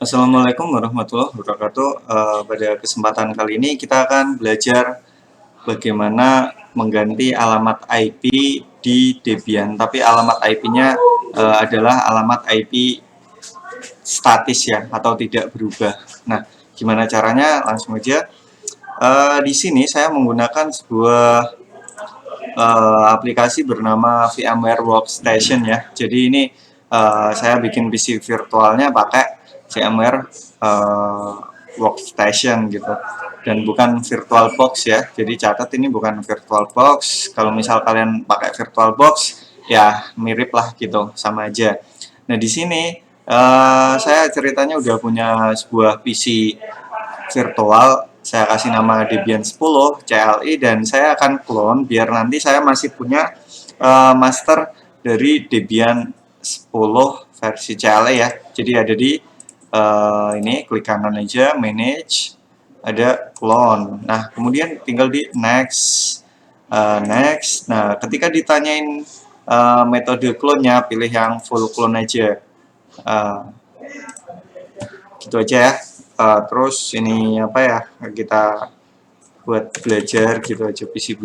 Assalamualaikum warahmatullahi wabarakatuh. Pada kesempatan kali ini kita akan belajar bagaimana mengganti alamat IP di Debian. Tapi alamat IP-nya adalah alamat IP statis ya, atau tidak berubah. Nah, gimana caranya? Langsung aja. Di sini saya menggunakan sebuah aplikasi bernama VMware Workstation ya. Jadi ini saya bikin PC virtualnya pakai VMware Workstation gitu, dan bukan virtual box ya. Jadi catat, ini bukan virtual box. Kalau misal kalian pakai virtual box ya mirip lah gitu, sama aja. Nah di sini saya ceritanya udah punya sebuah PC virtual, saya kasih nama Debian 10 CLI, dan saya akan clone biar nanti saya masih punya master dari Debian 10 versi CLI ya. Jadi ada di ini, klik kanan aja, manage, ada clone. Nah kemudian tinggal di next, next. Nah ketika ditanyain metode clone-nya, pilih yang full clone aja. Uh, gitu aja ya. Terus ini apa ya, kita buat belajar gitu aja, PC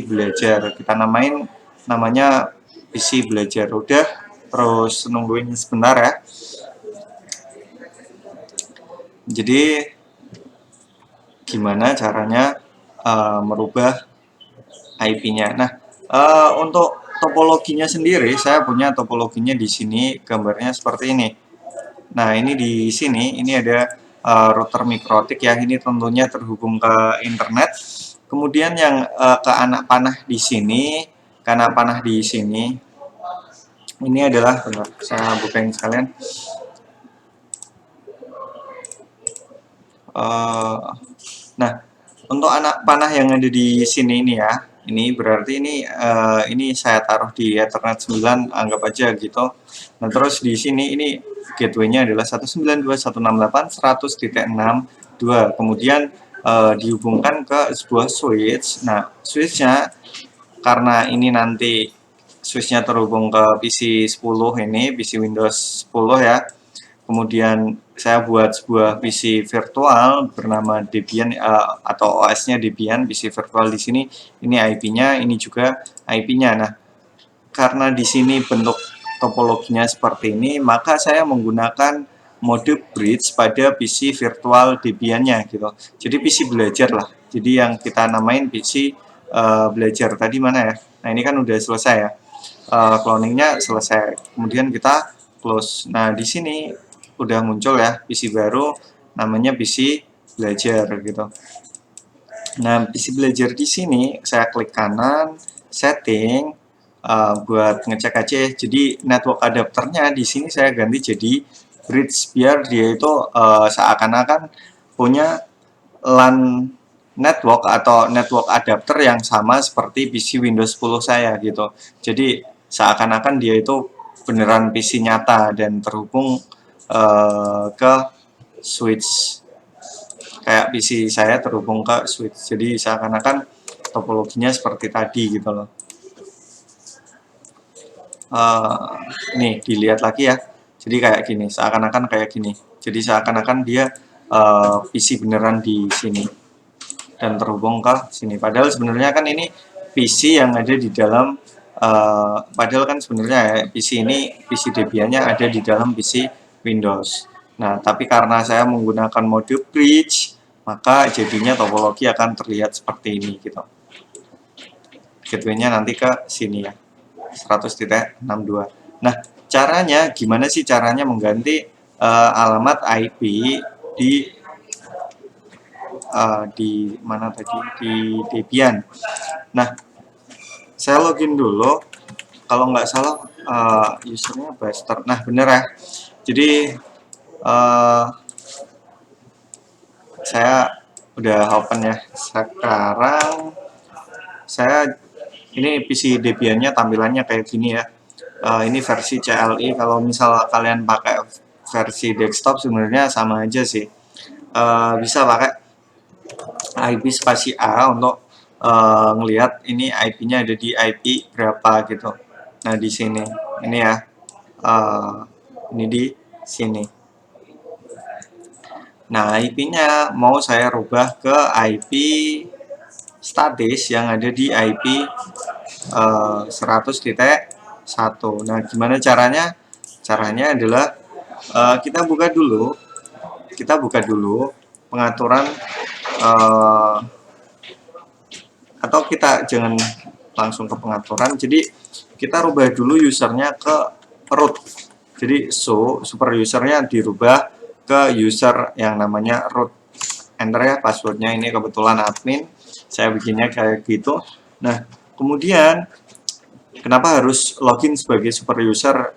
belajar, kita namanya PC belajar. Udah, terus nungguin sebentar ya. Jadi gimana caranya merubah IP-nya. Nah, untuk topologinya sendiri, saya punya topologinya di sini, gambarnya seperti ini. Nah, ini di sini, ini ada router mikrotik ya, ini tentunya terhubung ke internet. Kemudian yang ke anak panah di sini, ini adalah, saya bukain sekalian. Nah, untuk anak panah yang ada di sini ini ya, ini berarti ini saya taruh di Ethernet 9, anggap aja gitu. Nah, terus di sini ini gateway-nya adalah 192.168.100.62. Kemudian dihubungkan ke sebuah switch. Nah, switch-nya, karena ini nanti switch-nya terhubung ke PC 10 ini, PC Windows 10 ya. Kemudian saya buat sebuah PC virtual bernama Debian, atau OS-nya Debian, PC virtual di sini. Ini IP-nya, ini juga IP-nya. Nah, karena di sini bentuk topologinya seperti ini, maka saya menggunakan mode bridge pada PC virtual Debian-nya gitu. Jadi PC belajar lah. Jadi yang kita namain PC belajar tadi mana ya? Nah, ini kan udah selesai ya. Cloningnya selesai. Kemudian kita close. Nah, di sini udah muncul ya PC baru, namanya PC belajar gitu. Nah, PC belajar di sini saya klik kanan, setting, buat ngecek aja ya. Jadi network adapternya di sini saya ganti jadi bridge, biar dia itu seakan-akan punya LAN network atau network adapter yang sama seperti PC Windows 10 saya gitu. Jadi seakan-akan dia itu beneran PC nyata dan terhubung ke switch, kayak PC saya terhubung ke switch. Jadi seakan-akan topologinya seperti tadi gitu loh. Nih dilihat lagi ya. Jadi kayak gini, seakan-akan kayak gini. Jadi seakan-akan dia PC beneran di sini dan terhubung ke sini. Padahal sebenarnya kan ini PC yang ada di dalam, padahal kan sebenarnya ya, PC Debian-nya ada di dalam PC Windows. Nah, tapi karena saya menggunakan mode bridge, maka jadinya topologi akan terlihat seperti ini gitu. Gateway-nya nanti ke sini ya, 100.62. Nah, caranya gimana sih caranya mengganti alamat IP di mana tadi, di Debian. Nah, saya login dulu. Kalau nggak salah usernya Buster. Nah, bener ya. Jadi saya udah open ya. Sekarang saya, ini PC Debian-nya tampilannya kayak gini ya. Ini versi CLI. Kalau misal kalian pakai versi desktop sebenarnya sama aja sih. Bisa pakai IP spasi A untuk ngelihat ini IP-nya ada di IP berapa gitu. Nah di sini, ini ya, ini di sini. Nah, IP-nya mau saya rubah ke IP statis yang ada di IP 100.1. Nah, gimana caranya? Caranya adalah kita buka dulu pengaturan, eh, atau kita jangan langsung ke pengaturan. Jadi kita rubah dulu usernya ke root. Jadi super usernya dirubah ke user yang namanya root. Enter ya passwordnya, ini kebetulan admin, saya bikinnya kayak gitu. Nah, kemudian kenapa harus login sebagai super user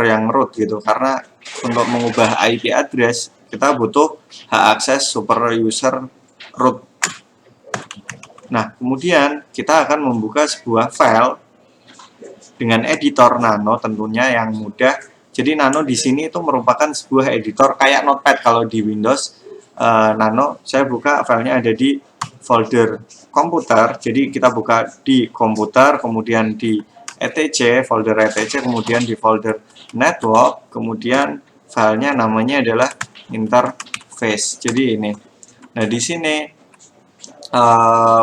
yang root gitu? Karena untuk mengubah IP address kita butuh hak akses super user root. Nah, kemudian kita akan membuka sebuah file dengan editor Nano tentunya yang mudah. Jadi Nano di sini itu merupakan sebuah editor kayak Notepad kalau di Windows. Nano saya buka filenya ada di folder komputer. Jadi kita buka di komputer, kemudian di etc, folder etc, kemudian di folder network, kemudian filenya namanya adalah interface. Jadi ini. Nah, di sini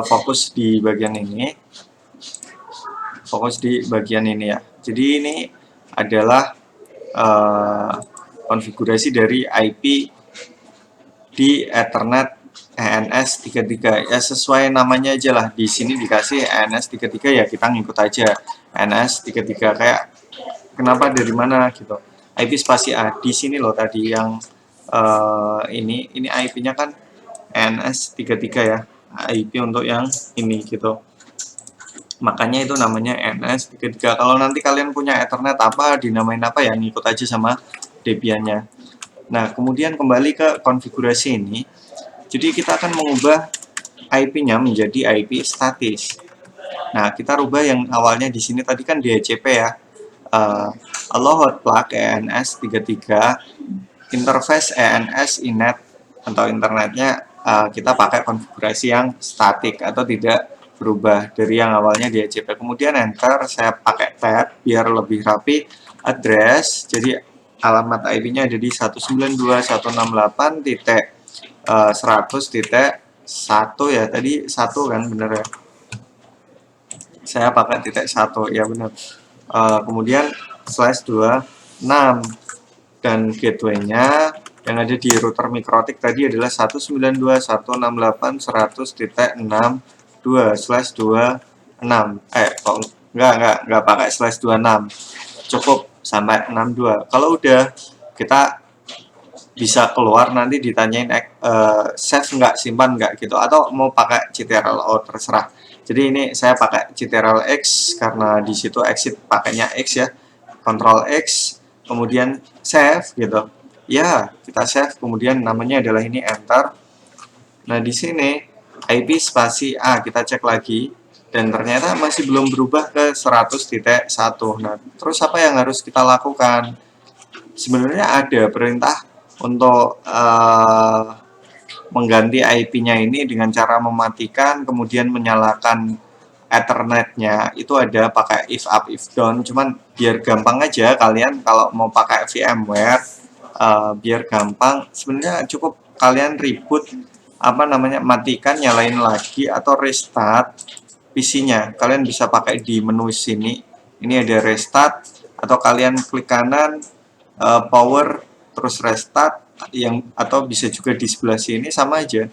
fokus di bagian ini. Fokus di bagian ini ya. Jadi ini adalah konfigurasi dari IP di Ethernet ENS33 ya, sesuai namanya aja lah. Di sini dikasih ENS33 ya, kita ngikut aja ENS33. Kayak kenapa dari mana gitu. IP spasi A di sini loh tadi yang ini IP-nya kan ENS33 ya. IP untuk yang ini gitu. Makanya itu namanya NS33. Kalau nanti kalian punya Ethernet apa, dinamain apa ya, ngikut aja sama Debian-nya. Nah, kemudian kembali ke konfigurasi ini. Jadi kita akan mengubah IP-nya menjadi IP statis. Nah, kita rubah yang awalnya di sini tadi kan DHCP ya. Allow hot plug ENS33, interface ENS inet atau internetnya kita pakai konfigurasi yang statik atau tidak berubah dari yang awalnya di DHCP. Kemudian enter, saya pakai tab biar lebih rapi. Address, jadi alamat IP-nya ada di 192.168.100.1 ya, tadi 1 kan bener ya, saya pakai titik 1 ya bener. Kemudian /26 dan gateway-nya yang ada di router mikrotik tadi adalah 192.168.100.62/26. Kok nggak pakai /26, cukup sampai 62. Kalau udah, kita bisa keluar, nanti ditanyain save nggak, simpan nggak gitu, atau mau pakai ctrl terserah. Jadi ini saya pakai ctrl X karena di situ exit pakainya X ya, Ctrl X kemudian save gitu ya, kita save, kemudian namanya adalah ini, enter. Nah, di sini IP spasi A kita cek lagi dan ternyata masih belum berubah ke 100.1. Nah, terus apa yang harus kita lakukan? Sebenarnya ada perintah untuk mengganti IP-nya ini dengan cara mematikan kemudian menyalakan Ethernet-nya. Itu ada pakai if up if down, cuman biar gampang aja kalian kalau mau pakai VMware, biar gampang sebenarnya cukup kalian reboot, apa namanya, matikan, nyalain lagi atau restart PC-nya. Kalian bisa pakai di menu sini, ini ada restart, atau kalian klik kanan power terus restart, yang atau bisa juga di sebelah sini sama aja,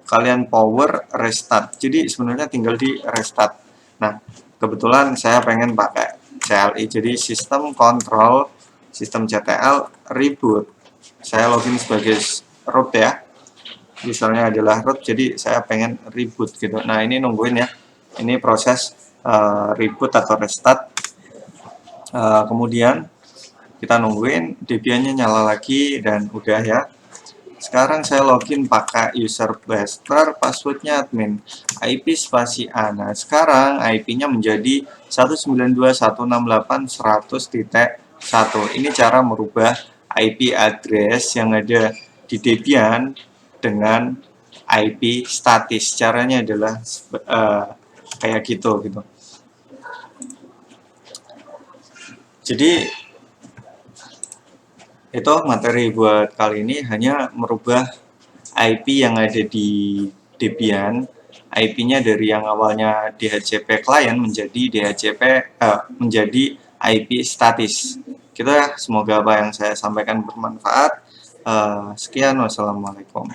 kalian power restart. Jadi sebenarnya tinggal di restart. Nah, kebetulan saya pengen pakai CLI, jadi sistem control sistem CTL reboot. Saya login sebagai root ya, misalnya adalah root, jadi saya pengen reboot gitu. Nah, ini nungguin ya, ini proses reboot atau restart. Kemudian kita nungguin Debian-nya nyala lagi dan udah ya. Sekarang saya login pakai user blaster, passwordnya admin, IP spasi A. Nah, sekarang IP-nya menjadi 192.168.100.1. Ini cara merubah IP address yang ada di Debian dengan IP statis. Caranya adalah kayak gitu. Jadi itu materi buat kali ini, hanya merubah IP yang ada di Debian, IP-nya dari yang awalnya DHCP client menjadi menjadi IP statis. Gitu ya, semoga apa yang saya sampaikan bermanfaat. Sekian, wassalamualaikum.